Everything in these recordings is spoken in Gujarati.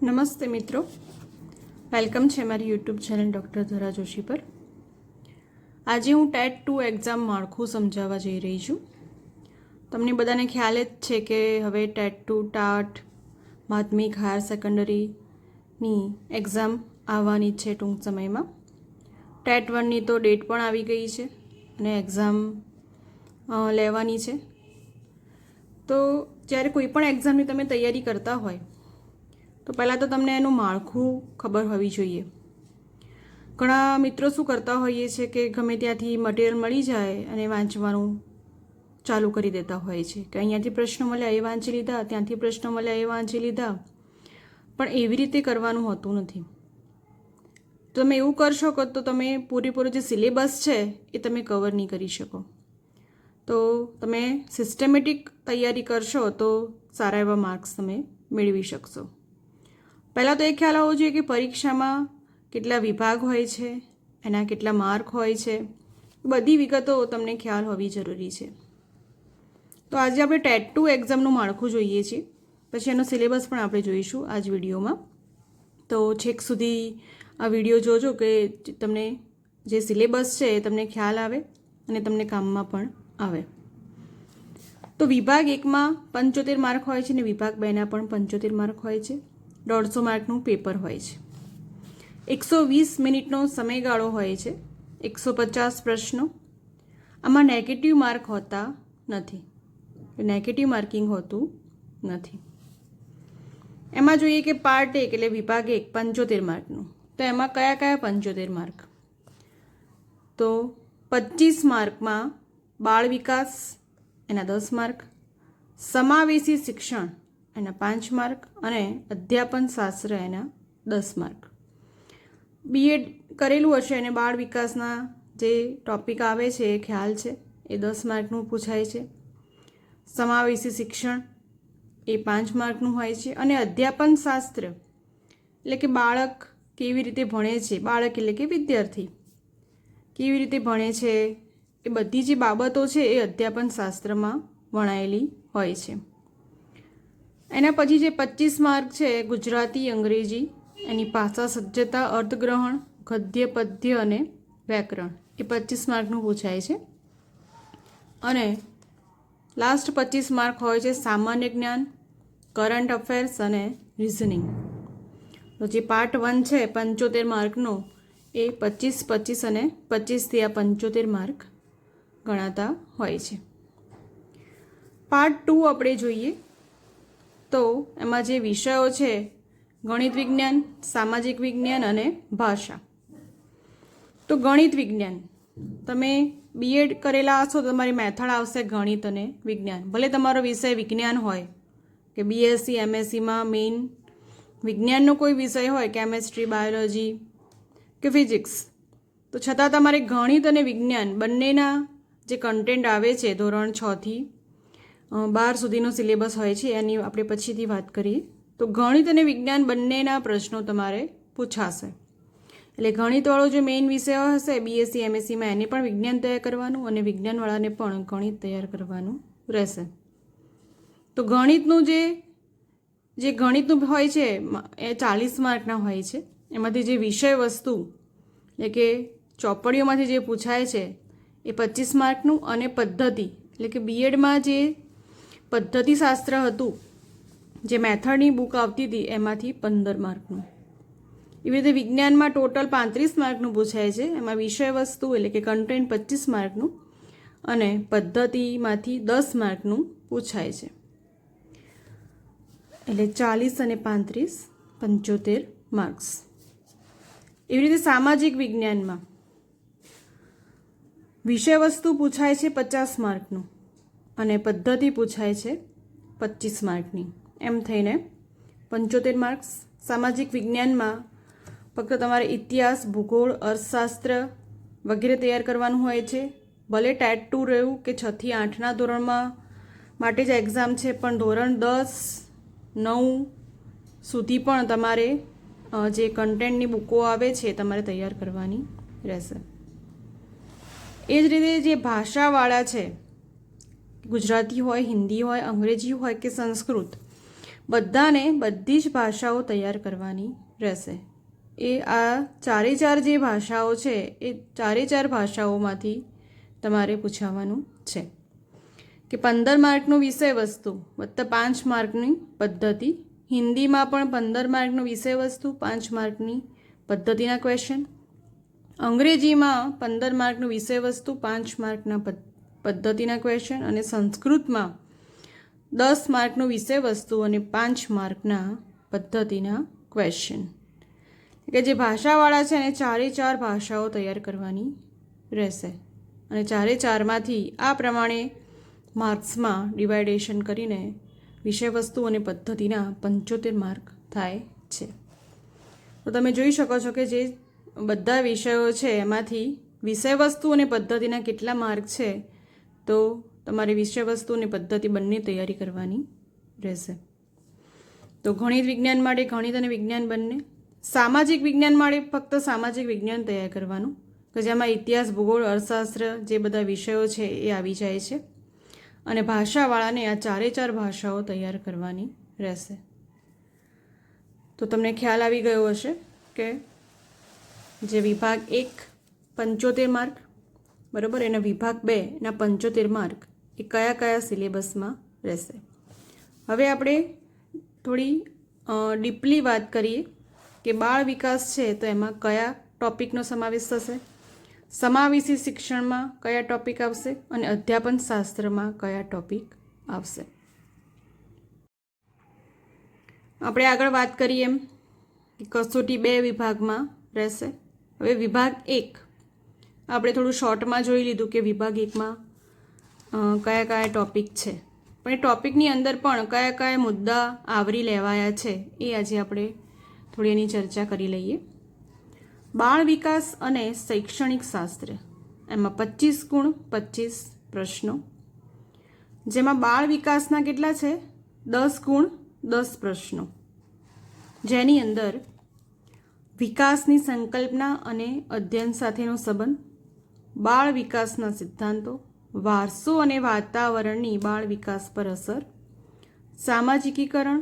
નમસ્તે મિત્રો, વેલકમ છે મારી યુટ્યુબ ચેનલ ડૉક્ટર ધરા જોશી પર। આજે હું ટેટ 2 એક્ઝામ માળખું સમજાવવા જઈ રહી છું। તમને બધાને ખ્યાલ જ છે કે હવે ટેટ 2 ટાટ માધ્યમિક હાયર સેકન્ડરીની એક્ઝામ આવવાની છે ટૂંક સમયમાં। ટેટ 1ની તો ડેટ પણ આવી ગઈ છે અને એક્ઝામ લેવાની છે। તો જ્યારે કોઈ પણ એક્ઝામની તમે તૈયારી કરતા હોય તો પહેલાં તો તમને એનું માળખું ખબર હોવી જોઈએ। ઘણા મિત્રો શું કરતા હોઈએ છે કે ગમે ત્યાંથી મટીરિયલ મળી જાય અને વાંચવાનું ચાલુ કરી દેતા હોય છે કે અહીંયાથી પ્રશ્નો મળ્યા એ વાંચી લીધા, ત્યાંથી પ્રશ્નો મળ્યા એ વાંચી લીધા, પણ એવી રીતે કરવાનું હોતું નથી। તમે એવું કરશો કે તો તમે પૂરેપૂરો જે સિલેબસ છે એ તમે કવર નહીં કરી શકો। તો તમે સિસ્ટમેટિક તૈયારી કરશો તો સારા એવા માર્ક્સ તમે મેળવી શકશો। પહેલાં તો એ ખ્યાલ હોવો જોઈએ કે પરીક્ષામાં કેટલા વિભાગ હોય છે, એના કેટલા માર્ક હોય છે, બધી વિગતો તમને ખ્યાલ હોવી જરૂરી છે। તો આજે આપણે ટેટ 2 એક્ઝામનું માળખું જોઈએ છીએ, પછી એનો સિલેબસ પણ આપણે જોઈશું આ જ વિડીયોમાં। તો છેક સુધી આ વિડીયો જોજો કે તમને જે સિલેબસ છે એ તમને ખ્યાલ આવે અને તમને કામમાં પણ આવે। તો વિભાગ 1માં 75 માર્ક હોય છે અને વિભાગ 2ના પણ 75 માર્ક હોય છે। 150 માર્કનું પેપર હોય છે। 120 મિનિટનો સમયગાળો હોય છે। 150 પ્રશ્નો। આમાં નેગેટિવ માર્ક હોતા નથી, નેગેટિવ માર્કિંગ હોતું નથી। એમાં જોઈએ કે પાર્ટ 1 એટલે વિભાગ 1 75 માર્કનું, તો એમાં કયા કયા 75 માર્ક? તો 25 માર્કમાં બાળ વિકાસ એના 10 માર્ક, સમાવેશી શિક્ષણ એના 5 માર્ક અને અધ્યાપન શાસ્ત્ર એના 10 માર્ક। બીએડ કરેલું હશે અને બાળ વિકાસના જે ટૉપિક આવે છે એ ખ્યાલ છે, એ 10 માર્કનું પૂછાય છે। સમાવેશી શિક્ષણ એ 5 માર્કનું હોય છે અને અધ્યાપન શાસ્ત્ર એટલે કે બાળક કેવી રીતે ભણે છે, બાળક એટલે કે વિદ્યાર્થી કેવી રીતે ભણે છે, એ બધી જે બાબતો છે એ અધ્યાપન શાસ્ત્રમાં વણાયેલી હોય છે। એના પછી જે 25 માર્ક છે ગુજરાતી, અંગ્રેજી, એની ભાષા સજ્જતા, અર્થગ્રહણ, ગદ્ય, પદ્ય અને વ્યાકરણ એ 25 માર્કનું પૂછાય છે। અને લાસ્ટ 25 માર્ક હોય છે સામાન્ય જ્ઞાન, કરંટ અફેર્સ અને રિઝનિંગ। તો જે પાર્ટ 1 છે 75 માર્કનો એ 25, 25 અને 25થી આ 75 માર્ક ગણાતા હોય છે। પાર્ટ 2 આપણે જોઈએ તો એમાં જે વિષયો છે ગણિત વિજ્ઞાન, સામાજિક વિજ્ઞાન અને ભાષા। તો ગણિત વિજ્ઞાન તમે બીએડ કરેલા હશો તો તમારી મેથડ આવશે ગણિત અને વિજ્ઞાન, ભલે તમારો વિષય વિજ્ઞાન હોય કે બીએસસી એમએસસીમાં મેઇન વિજ્ઞાનનો કોઈ વિષય હોય, કેમેસ્ટ્રી, બાયોલોજી કે ફિઝિક્સ, તો છતાં તમારે ગણિત અને વિજ્ઞાન બંનેના જે કન્ટેન્ટ આવે છે ધોરણ 6થી 12 સુધીનો સિલેબસ હોય છે, એની આપણે પછીથી વાત કરીએ। તો ગણિત અને વિજ્ઞાન બંનેના પ્રશ્નો તમારે પૂછાશે, એટલે ગણિતવાળો જે મેઇન વિષય હશે બીએસસી એમએસસીમાં એને પણ વિજ્ઞાન તૈયાર કરવાનું અને વિજ્ઞાનવાળાને પણ ગણિત તૈયાર કરવાનું રહેશે। તો ગણિતનું જે ગણિતનું હોય છે એ 40 માર્કના હોય છે। એમાંથી જે વિષય વસ્તુ એટલે કે ચોપડીઓમાંથી જે પૂછાય છે એ 25 માર્કનું અને પદ્ધતિ એટલે કે બીએડમાં જે પદ્ધતિશાસ્ત્ર હતું, જે મેથડની બુક આવતી હતી એમાંથી 15 માર્કનું। એવી રીતે વિજ્ઞાનમાં ટોટલ 35 માર્કનું પૂછાય છે, એમાં વિષય વસ્તુ એટલે કે કન્ટેન્ટ 25 માર્કનું અને પદ્ધતિમાંથી 10 માર્કનું પૂછાય છે, એટલે 40 અને 35 75 માર્ક્સ। એવી રીતે સામાજિક વિજ્ઞાનમાં વિષય વસ્તુ પૂછાય છે 50 માર્કનું અને પદ્ધતિ પૂછાય છે 25 માર્કની, એમ થઈને 75 માર્ક્સ। સામાજિક વિજ્ઞાનમાં ફક્ત તમારે ઇતિહાસ, ભૂગોળ, અર્થશાસ્ત્ર વગેરે તૈયાર કરવાનું હોય છે, ભલે ટેટ 2 રહ્યું કે 6થી 8ના ધોરણમાં માટે જ એક્ઝામ છે, પણ ધોરણ 10, 9 સુધી પણ તમારે જે કન્ટેન્ટની બુકો આવે છે તમારે તૈયાર કરવાની રહેશે। એ જ રીતે જે ભાષાવાળા છે, ગુજરાતી હોય, હિન્દી હોય, અંગ્રેજી હોય કે સંસ્કૃત, બધાને બધી જ ભાષાઓ તૈયાર કરવાની રહેશે. એ આ ચારે ચાર જે ભાષાઓ છે એ ચારે ચાર ભાષાઓમાંથી તમારે પૂછાવાનું છે કે 15 માર્કનું વિષય વસ્તુ વત્તા 5 માર્કની પદ્ધતિ. હિન્દીમાં પણ 15 માર્કનું વિષય વસ્તુ 5 માર્કની પદ્ધતિના ક્વેશ્ચન. અંગ્રેજીમાં 15 માર્કનું વિષય વસ્તુ 5 માર્કના પદ્ધતિના ક્વેશ્ચન. અને સંસ્કૃતમાં 10 માર્કનું વિષય વસ્તુ અને 5 માર્કના પદ્ધતિના ક્વેશ્ચન. કે જે ભાષાવાળા છે એને ચારે ચાર ભાષાઓ તૈયાર કરવાની રહેશે અને ચારે ચારમાંથી આ પ્રમાણે માર્ક્સમાં ડિવાઇડેશન કરીને વિષય વસ્તુ અને પદ્ધતિના 75 માર્ક થાય છે. તો તમે જોઈ શકો છો કે જે બધા વિષયો છે એમાંથી વિષય વસ્તુ અને પદ્ધતિના કેટલા માર્ક છે, તો તમારે વિષય વસ્તુ અને પદ્ધતિ બંને તૈયારી કરવાની રહેશે. તો ગણિત વિજ્ઞાન માટે ગણિત અને વિજ્ઞાન બંને. સામાજિક વિજ્ઞાન માટે ફક્ત સામાજિક વિજ્ઞાન તૈયાર કરવાનું, કે જેમાં ઇતિહાસ, ભૂગોળ, અર્થશાસ્ત્ર જે બધા વિષયો છે એ આવી જાય છે. અને ભાષાવાળાને આ ચારે ચાર ભાષાઓ તૈયાર કરવાની રહેશે. તો તમને ખ્યાલ આવી ગયો હશે કે જે વિભાગ 1 75 માર્ક બરાબર, એના વિભાગ 2 ના 75 માર્ક એ કયા કયા સિલેબસમાં રહેશે. હવે આપણે થોડી ડીપલી વાત કરીએ કે બાળ વિકાસ છે તો એમાં કયા ટૉપિકનો સમાવેશ થશે, સમાવેશી શિક્ષણમાં કયા ટૉપિક આવશે અને અધ્યાપન શાસ્ત્રમાં કયા ટૉપિક આવશે. આપણે આગળ વાત કરીએ એમ કે કસોટી 2 વિભાગમાં રહેશે. હવે વિભાગ 1 આપણે થોડું શોર્ટમાં જોઈ લીધું કે વિભાગ 1માં કયા કયા ટૉપિક છે, પણ એ ટૉપિકની અંદર પણ કયા કયા મુદ્દા આવરી લેવાયા છે એ આજે આપણે થોડી એની ચર્ચા કરી લઈએ. બાળ વિકાસ અને શૈક્ષણિક શાસ્ત્ર, એમાં 25 ગુણ 25 પ્રશ્નો, જેમાં બાળ વિકાસના કેટલા છે 10 ગુણ 10 પ્રશ્નો, જેની અંદર વિકાસની સંકલ્પના અને અધ્યયન સાથેનો સંબંધ, બાળ વિકાસના સિદ્ધાંતો, વારસો અને વાતાવરણની બાળ વિકાસ પર અસર, સામાજિકીકરણ,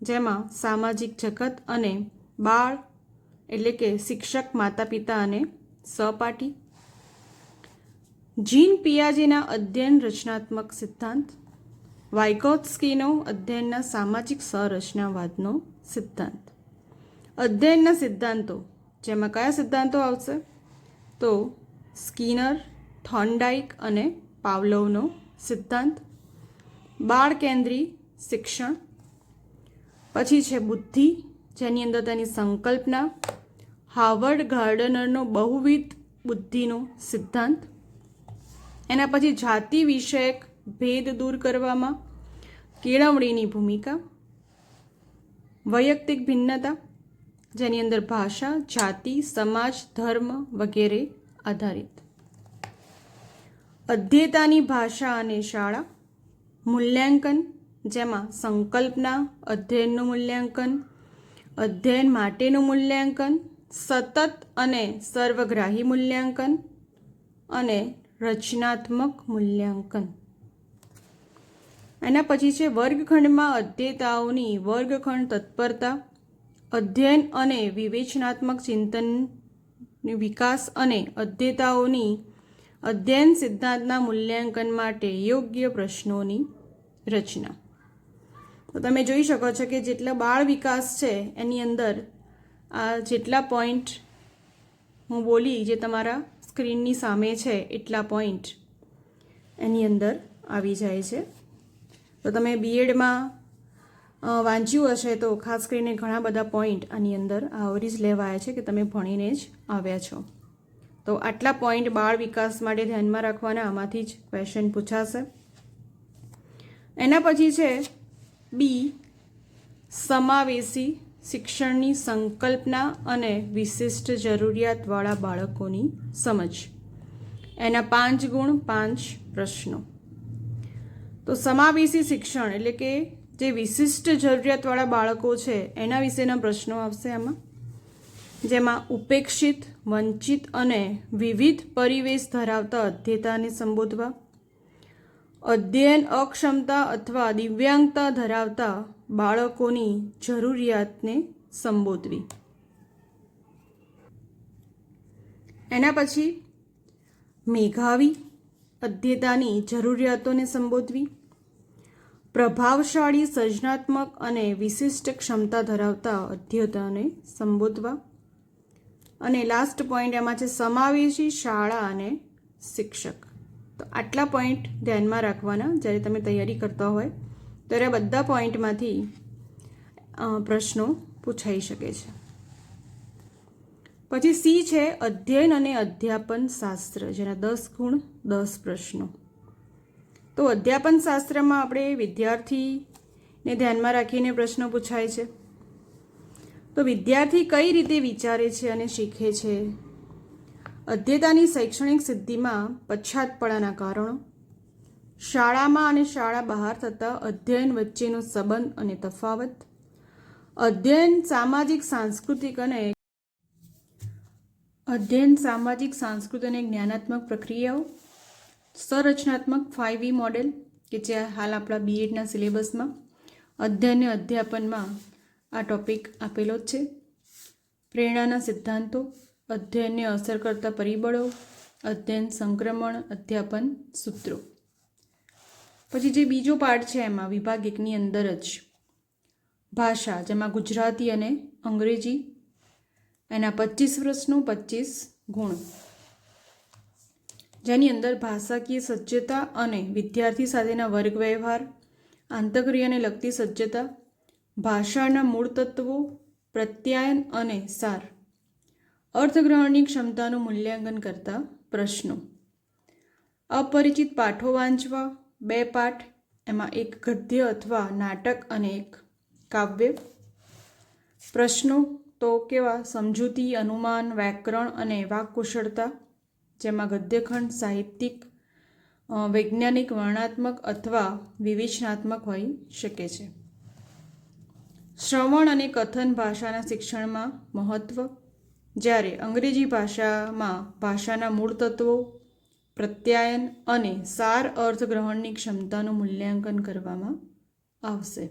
જેમાં સામાજિક જગત અને બાળ એટલે કે શિક્ષક, માતા પિતા અને સહપાઠી, જીન પિયાજેના અધ્યયન રચનાત્મક સિદ્ધાંત, વાઇગોત્સ્કીનો અધ્યયનના સામાજિક સંરચનાવાદનો સિદ્ધાંત. અધ્યયનના સિદ્ધાંતો, જેમાં કયા સિદ્ધાંતો આવશે તો સ્કિનર, થોર્નડાઇક અને પાવલોવનો સિદ્ધાંત, બાળ કેન્દ્રી શિક્ષણ, પછી છે બુદ્ધિ, જેની અંદર તેની સંકલ્પના, હાર્વર્ડ ગાર્ડનરનો બહુવિધ બુદ્ધિનો સિદ્ધાંત, એના પછી જાતિ વિષયક ભેદ દૂર કરવામાં કેળવણીની ભૂમિકા, વૈયક્તિક ભિન્નતા, જેની અંદર ભાષા, જાતિ, સમાજ, ધર્મ વગેરે આધારિત, અધ્યેતાની ભાષા અને શાળા, મૂલ્યાંકન, જેમાં સંકલ્પના, અધ્યયનનું મૂલ્યાંકન, અધ્યયન માટેનું મૂલ્યાંકન, સતત અને સર્વગ્રાહી મૂલ્યાંકન અને રચનાત્મક મૂલ્યાંકન. એના પછી છે વર્ગખંડમાં અધ્યેતાઓની વર્ગખંડ તત્પરતા, અધ્યયન અને વિવેચનાત્મક ચિંતન વિકાસ અને અધ્યેતાઓની અધ્યયન સિદ્ધાંતના મૂલ્યાંકન માટે યોગ્ય પ્રશ્નોની રચના. તો તમે જોઈ શકો છો કે જેટલા બાળ વિકાસ છે એની અંદર આ જેટલા પોઈન્ટ હું બોલી જે તમારા સ્ક્રીનની સામે છે એટલા પોઈન્ટ એની અંદર આવી જાય છે. તો તમે બીએડમાં વાંચ્યું હશે તો ખાસ કરીને ઘણા બધા પોઈન્ટ આની અંદર આવરી જ લેવાયા છે કે તમે ભણીને જ આવ્યા છો. તો આટલા પોઈન્ટ બાળ વિકાસ માટે ધ્યાનમાં રાખવાના, આમાંથી જ ક્વેશ્ચન પૂછાશે. એના પછી છે બી, સમાવેશી શિક્ષણની સંકલ્પના અને વિશિષ્ટ જરૂરિયાતવાળા બાળકોની સમજ, એના 5 ગુણ 5 પ્રશ્નો. તો સમાવેશી શિક્ષણ એટલે કે જે વિશિષ્ટ જરૂરિયાતવાળા બાળકો છે એના વિશેના પ્રશ્નો આવશે આમાં, જેમાં ઉપેક્ષિત, વંચિત અને વિવિધ પરિવેશ ધરાવતા અધ્યેતાને સંબોધવા, અધ્યયન અક્ષમતા અથવા દિવ્યાંગતા ધરાવતા બાળકોની જરૂરિયાતને સંબોધવી. એના પછી મેઘાવી અધ્યેતાની જરૂરિયાતોને સંબોધવી, પ્રભાવશાળી સર્જનાત્મક અને વિશિષ્ટ ક્ષમતા ધરાવતા અધ્યેતાને સંબોધવા, અને લાસ્ટ પોઈન્ટ એમાં છે સમાવેશી શાળા અને શિક્ષક. તો આટલા પોઈન્ટ ધ્યાનમાં રાખવાના જ્યારે તમે તૈયારી કરતા હોય ત્યારે આ બધા પોઈન્ટમાંથી પ્રશ્નો પૂછાઈ શકે છે. પછી સી છે અધ્યયન અને અધ્યાપન શાસ્ત્ર, જેના 10 ગુણ 10 પ્રશ્નો. તો અધ્યાપન શાસ્ત્રમાં આપણે વિદ્યાર્થીને ધ્યાનમાં રાખીને પ્રશ્નો પૂછાય છે. તો વિદ્યાર્થી કઈ રીતે વિચારે છે અને શીખે છે, અધ્યેતાની શૈક્ષણિક સિદ્ધિમાં પછાતપણાના કારણો, શાળામાં અને શાળા બહાર થતા અધ્યયન વચ્ચેનો સંબંધ અને તફાવત, અધ્યયન સામાજિક સાંસ્કૃતિક અને જ્ઞાનાત્મક પ્રક્રિયાઓ, સંરચનાત્મક 5V મોડેલ કે જે હાલ આપણા બીએડના સિલેબસમાં અધ્યયન અને અધ્યાપનમાં આ ટોપિક આપેલો જ છે, પ્રેરણાના સિદ્ધાંતો, અધ્યયનને અસર કરતા પરિબળો, અધ્યયન સંક્રમણ, અધ્યાપન સૂત્રો. પછી જે બીજો પાર્ટ છે એમાં વિભાગ 1ની અંદર જ ભાષા, જેમાં ગુજરાતી અને અંગ્રેજી, એના 25 પ્રશ્નો 25 ગુણ, જેની અંદર ભાષાકીય સજ્જતા અને વિદ્યાર્થી સાથેના વર્ગ વ્યવહાર, આંતરક્રિયાને લગતી સજ્જતા, ભાષાના મૂળ તત્વો, પ્રત્યાયન અને સાર, અર્થગ્રહણની ક્ષમતાનું મૂલ્યાંકન કરતા પ્રશ્નો, અપરિચિત પાઠો વાંચવા, 2 પાઠ, એમાં 1 ગદ્ય અથવા નાટક અને 1 કાવ્ય. પ્રશ્નો તો કેવા સમજૂતી, અનુમાન, વ્યાકરણ અને વાક્કુશળતા, જેમાં ગદ્યખંડ સાહિત્યિક, વૈજ્ઞાનિક, વર્ણનાત્મક અથવા વિવેચનાત્મક હોઈ શકે છે. શ્રવણ અને કથન ભાષાના શિક્ષણમાં મહત્ત્વ, જ્યારે અંગ્રેજી ભાષામાં ભાષાના મૂળ તત્વો, પ્રત્યાયન અને સાર અર્થગ્રહણની ક્ષમતાનું મૂલ્યાંકન કરવામાં આવશે.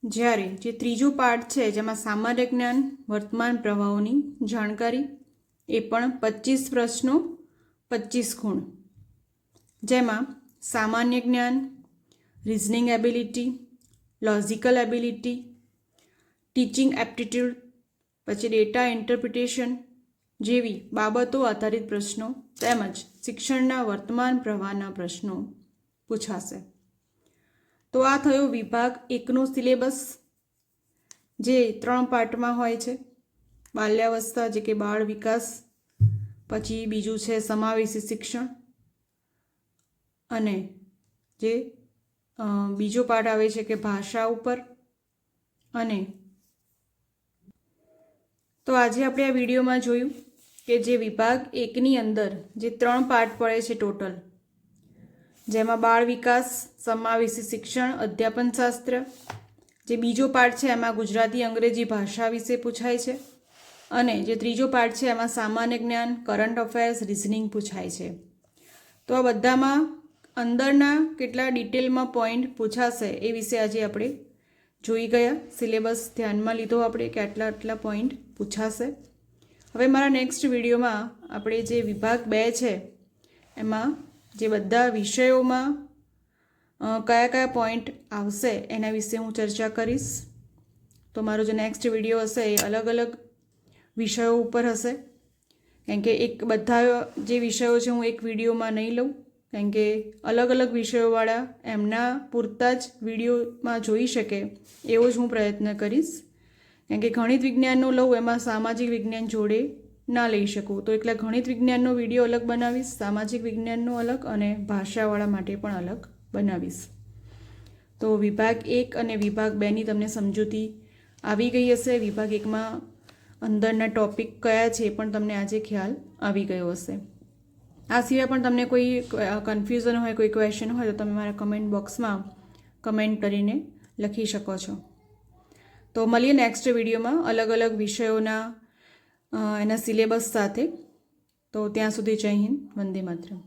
જ્યારે જે ત્રીજો પાઠ છે જેમાં સામાન્ય જ્ઞાન, વર્તમાન પ્રવાહોની જાણકારી, એ પણ 25 પ્રશ્નો 25 ગુણ, જેમાં સામાન્ય જ્ઞાન, reasoning ability, logical ability, teaching aptitude, પછી ડેટા ઇન્ટરપ્રિટેશન જેવી બાબતો આધારિત પ્રશ્નો તેમજ શિક્ષણના વર્તમાન પ્રવાહના પ્રશ્નો પૂછાશે. તો આ થયો વિભાગ 1નો સિલેબસ, જે 3 પાર્ટમાં હોય છે. બાલ્યાવસ્થા જે કે બાળ વિકાસ, પછી બીજું છે સમાવેશી શિક્ષણ, અને જે બીજો પાર્ટ આવે છે કે ભાષા ઉપર. અને તો આજે આપણે આ વિડીયોમાં જોયું કે જે વિભાગ 1ની અંદર જે 3 પાર્ટ પડે છે ટોટલ, જેમાં બાળ વિકાસ, સમાવેશી શિક્ષણ, અધ્યાપન શાસ્ત્ર, જે બીજો પાર્ટ છે એમાં ગુજરાતી અંગ્રેજી ભાષા વિશે પૂછાય છે, અને જે ત્રીજો પાર્ટ છે એમાં સામાન્ય જ્ઞાન, કરંટ અફેર્સ, રિઝનિંગ પૂછાય છે. તો આ બધામાં અંદરના કેટલા ડિટેલમાં પોઈન્ટ પૂછાશે એ વિશે આજે આપણે જોઈ ગયા. સિલેબસ ધ્યાનમાં લીધો આપણે કે આટલા પોઈન્ટ પૂછાશે. હવે મારા નેક્સ્ટ વિડીયોમાં આપણે જે વિભાગ 2 છે એમાં જે બધા વિષયોમાં કયા કયા પોઈન્ટ આવશે એના વિશે હું ચર્ચા કરીશ. તો મારો જે નેક્સ્ટ વિડીયો હશે એ અલગ અલગ વિષયો ઉપર હશે, કારણ કે બધા જે વિષયો છે હું એક વિડીયોમાં નહીં લઉં, કારણ કે અલગ અલગ વિષયોવાળા એમના પૂરતા જ વિડીયોમાં જોઈ શકે એવો જ હું પ્રયત્ન કરીશ. કારણ કે ગણિત વિજ્ઞાનનો લઉં એમાં સામાજિક વિજ્ઞાન જોડે ના લઈ શકું, તો એટલે ગણિત વિજ્ઞાનનો વિડીયો અલગ બનાવીશ, સામાજિક વિજ્ઞાનનો અલગ અને ભાષાવાળા માટે પણ અલગ બનાવીશ. તો વિભાગ 1 અને વિભાગ 2ની તમને સમજૂતી આવી ગઈ હશે. વિભાગ 1માં અંદરના ટૉપિક કયા છે એ પણ તમને આજે ખ્યાલ આવી ગયો હશે. આ સિવાય પણ તમને કોઈ કન્ફ્યુઝન હોય, કોઈ ક્વેશ્ચન હોય તો તમે મારા કમેન્ટ બોક્સમાં કમેન્ટ કરીને લખી શકો છો. તો મળીએ નેક્સ્ટ વિડીયોમાં અલગ અલગ વિષયોના એના સિલેબસ સાથે. તો ત્યાં સુધી જય હિન્દ, વંદે માતરમ.